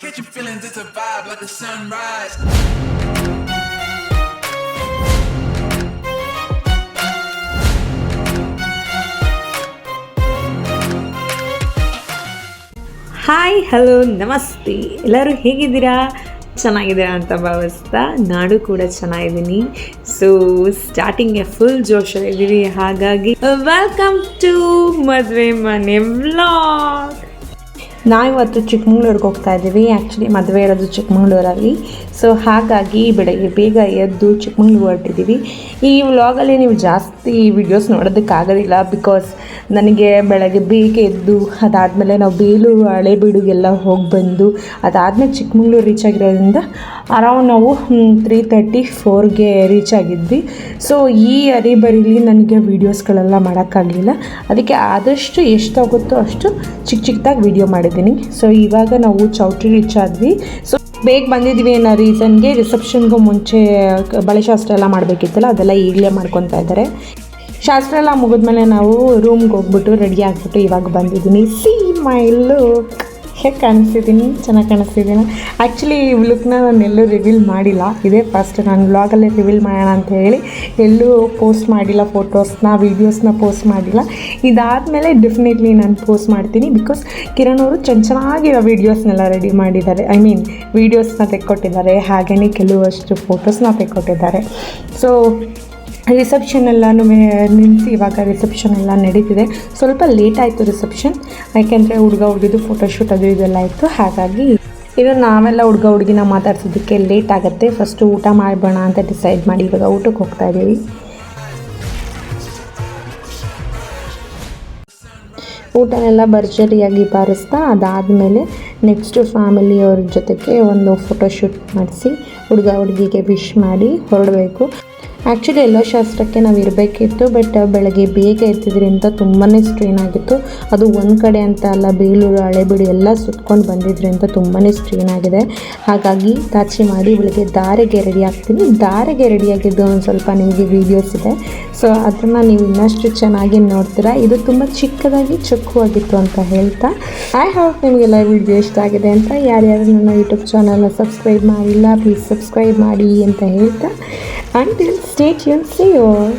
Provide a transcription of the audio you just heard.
Catch your feelings, it's a vibe like a sunrise. Hi hello ನಮಸ್ತೆ, ಎಲ್ಲರೂ ಹೇಗಿದ್ದೀರಾ? ಚೆನ್ನಾಗಿದ್ದೀರಾ ಅಂತ ಭಾವಿಸ್ತಾ ನಾನು ಕೂಡ ಚೆನ್ನಾಗಿದ್ದೀನಿ. ಸೊ ಸ್ಟಾರ್ಟಿಂಗ್ಗೆ ಫುಲ್ ಜೋಶಲ್ಲಿದ್ದೀವಿ, ಹಾಗಾಗಿ ವೆಲ್ಕಮ್ ಟು ಮದುವೆ ಮನೆ ವ್ಲಾಗ್. ನಾವಿವತ್ತು ಚಿಕ್ಕಮಂಗ್ಳೂರಿಗೆ ಹೋಗ್ತಾ ಇದ್ದೀವಿ. ಆ್ಯಕ್ಚುಲಿ ಮದುವೆ ಇರೋದು ಚಿಕ್ಕಮಂಗ್ಳೂರಲ್ಲಿ. ಸೊ ಹಾಗಾಗಿ ಬೆಳಗ್ಗೆ ಬೇಗ ಎದ್ದು ಚಿಕ್ಕಮಂಗ್ಳೂರು ಹೊರಟಿದ್ದೀವಿ. ಈ ವ್ಲಾಗಲ್ಲಿ ನೀವು ಜಾಸ್ತಿ ವಿಡಿಯೋಸ್ ನೋಡೋದಕ್ಕಾಗೋದಿಲ್ಲ, ಬಿಕಾಸ್ ನನಗೆ ಬೆಳಗ್ಗೆ ಬೇಗ ಎದ್ದು ಅದಾದಮೇಲೆ ನಾವು ಬೇಲೂರು ಹಳೇಬೀಡುಗೆಲ್ಲ ಹೋಗಿ ಬಂದು ಅದಾದಮೇಲೆ ಚಿಕ್ಕಮಂಗ್ಳೂರು ರೀಚ್ ಆಗಿರೋದ್ರಿಂದ ಅರೌಂಡ್ ನಾವು 3:34ಗೆ ರೀಚ್ ಆಗಿದ್ವಿ. ಸೊ ಈ ಅರಿಬರಿಲಿ ನನಗೆ ವೀಡಿಯೋಸ್ಗಳೆಲ್ಲ ಮಾಡೋಕ್ಕಾಗಲಿಲ್ಲ. ಅದಕ್ಕೆ ಆದಷ್ಟು ಎಷ್ಟಾಗುತ್ತೋ ಅಷ್ಟು ಚಿಕ್ಕದಾಗಿ ವೀಡಿಯೋ ಮಾಡಿದ್ದೀನಿ. ಸೊ ಇವಾಗ ನಾವು ಚೌಟ್ರಿ ರೀಚ್ ಆದ್ವಿ. ಸೊ ಬೇಗ ಬಂದಿದ್ವಿ ಅನ್ನೋ ರೀಸನ್ಗೆ ರಿಸೆಪ್ಷನ್ಗೂ ಮುಂಚೆ ಬಳೆ ಶಾಸ್ತ್ರ ಎಲ್ಲ ಮಾಡಬೇಕಿತ್ತಲ್ಲ, ಅದೆಲ್ಲ ಈಗಲೇ ಮಾಡ್ಕೊತಾ ಇದ್ದಾರೆ. ಶಾಸ್ತ್ರ ಎಲ್ಲ ಮುಗಿದ್ಮೇಲೆ ನಾವು ರೂಮ್ಗೆ ಹೋಗ್ಬಿಟ್ಟು ರೆಡಿ ಆಗಿಬಿಟ್ಟು ಇವಾಗ ಬಂದಿದ್ದೀನಿ. ಸಿ ಮೈ ಲುಕ್, ಹೇಗೆ ಕಾಣಿಸ್ತಿದ್ದೀನಿ? ಚೆನ್ನಾಗಿ ಕಾಣಿಸ್ತಿದ್ದೀನಿ. ಆ್ಯಕ್ಚುಲಿ ಈ ಲುಕ್ನ ನಾನು ಎಲ್ಲೂ ರಿವೀಲ್ ಮಾಡಿಲ್ಲ, ಇದೇ ಫಸ್ಟ್ ನಾನು ವ್ಲಾಗಲ್ಲೇ ರಿವೀಲ್ ಮಾಡೋಣ ಅಂತ ಹೇಳಿ ಎಲ್ಲೂ ಪೋಸ್ಟ್ ಮಾಡಿಲ್ಲ, ಫೋಟೋಸ್ನ ವೀಡಿಯೋಸ್ನ ಪೋಸ್ಟ್ ಮಾಡಿಲ್ಲ. ಇದಾದಮೇಲೆ ಡೆಫಿನೆಟ್ಲಿ ನಾನು ಪೋಸ್ಟ್ ಮಾಡ್ತೀನಿ, ಬಿಕಾಸ್ ಕಿರಣ್ ಅವರು ಚೆನ್ನಾಗಿರೋ ವೀಡಿಯೋಸ್ನೆಲ್ಲ ರೆಡಿ ಮಾಡಿದ್ದಾರೆ. ಐ ಮೀನ್ ವೀಡಿಯೋಸ್ನ ತೆಕ್ಕೊಟ್ಟಿದ್ದಾರೆ, ಹಾಗೆಯೇ ಕೆಲವಷ್ಟು ಫೋಟೋಸ್ನ ತೆಕ್ಕೊಟ್ಟಿದ್ದಾರೆ. ಸೊ ರಿಸೆಪ್ಷನ್ ಎಲ್ಲನೂ ನಿಲ್ಲಿಸಿ ಇವಾಗ ರಿಸೆಪ್ಷನ್ ಎಲ್ಲ ನಡೀತಿದೆ. ಸ್ವಲ್ಪ ಲೇಟ್ ಆಯಿತು ರಿಸೆಪ್ಷನ್, ಯಾಕೆಂದರೆ ಹುಡುಗ ಹುಡುಗಿದು ಫೋಟೋಶೂಟ್ ಅದು ಇದೆಲ್ಲ ಇತ್ತು. ಹಾಗಾಗಿ ಇದು ನಾವೆಲ್ಲ ಹುಡುಗ ಹುಡುಗಿನ ಮಾತಾಡ್ಸೋದಕ್ಕೆ ಲೇಟ್ ಆಗುತ್ತೆ. ಫಸ್ಟು ಊಟ ಮಾಡೋಣ ಅಂತ ಡಿಸೈಡ್ ಮಾಡಿ ಇವಾಗ ಊಟಕ್ಕೆ ಹೋಗ್ತಾ ಇದ್ದೀವಿ. ಊಟನೆಲ್ಲ ಭರ್ಜರಿಯಾಗಿ ಬಾರಿಸ್ತಾ ಅದಾದಮೇಲೆ ನೆಕ್ಸ್ಟು ಫ್ಯಾಮಿಲಿಯವ್ರ ಜೊತೆಗೆ ಒಂದು ಫೋಟೋಶೂಟ್ ಮಾಡಿಸಿ ಹುಡುಗ ಹುಡುಗಿಗೆ ವಿಶ್ ಮಾಡಿ ಹೊರಡಬೇಕು. ಆ್ಯಕ್ಚುಲಿ ಎಲ್ಲೋ ಶಾಸ್ತ್ರಕ್ಕೆ ನಾವು ಇರಬೇಕಿತ್ತು, ಬಟ್ ಬೆಳಗ್ಗೆ ಬೇಗ ಎತ್ತಿದ್ರಿಂದ ತುಂಬಾ ಸ್ಟ್ರೈನ್ ಆಗಿತ್ತು. ಅದು ಒಂದು ಕಡೆ ಅಂತ ಅಲ್ಲ, ಬೇಲೂರು ಹಳೇಬೀಡು ಎಲ್ಲ ಸುತ್ಕೊಂಡು ಬಂದಿದ್ದರಿಂದ ತುಂಬಾ ಸ್ಟ್ರೈನ್ ಆಗಿದೆ. ಹಾಗಾಗಿ ತಾಚಿ ಮಾಡಿ ಬೆಳಗ್ಗೆ ದಾರೆಗೆ ರೆಡಿ ಆಗ್ತೀನಿ. ದಾರೆಗೆ ರೆಡಿಯಾಗಿದ್ದು ಒಂದು ಸ್ವಲ್ಪ ನಿಮಗೆ ವೀಡಿಯೋಸ್ ಇದೆ, ಸೊ ಅದನ್ನು ನೀವು ಇನ್ನಷ್ಟು ಚೆನ್ನಾಗಿ ನೋಡ್ತೀರಾ. ಇದು ತುಂಬ ಚಿಕ್ಕದಾಗಿ ಚೊಕ್ಕವಾಗಿತ್ತು ಅಂತ ಹೇಳ್ತಾ, ಐ ಹೋಪ್ ನಿಮಗೆಲ್ಲ ವಿಡಿಯೋ ಇಷ್ಟ ಆಗಿದೆ ಅಂತ. ಯಾರ್ಯಾರು ನನ್ನ ಯೂಟ್ಯೂಬ್ ಚಾನಲ್ನ ಸಬ್ಸ್ಕ್ರೈಬ್ ಮಾಡಿಲ್ಲ, ಪ್ಲೀಸ್ ಸಬ್ಸ್ಕ್ರೈಬ್ ಮಾಡಿ ಅಂತ ಹೇಳ್ತಾ, until stay tuned, see you all.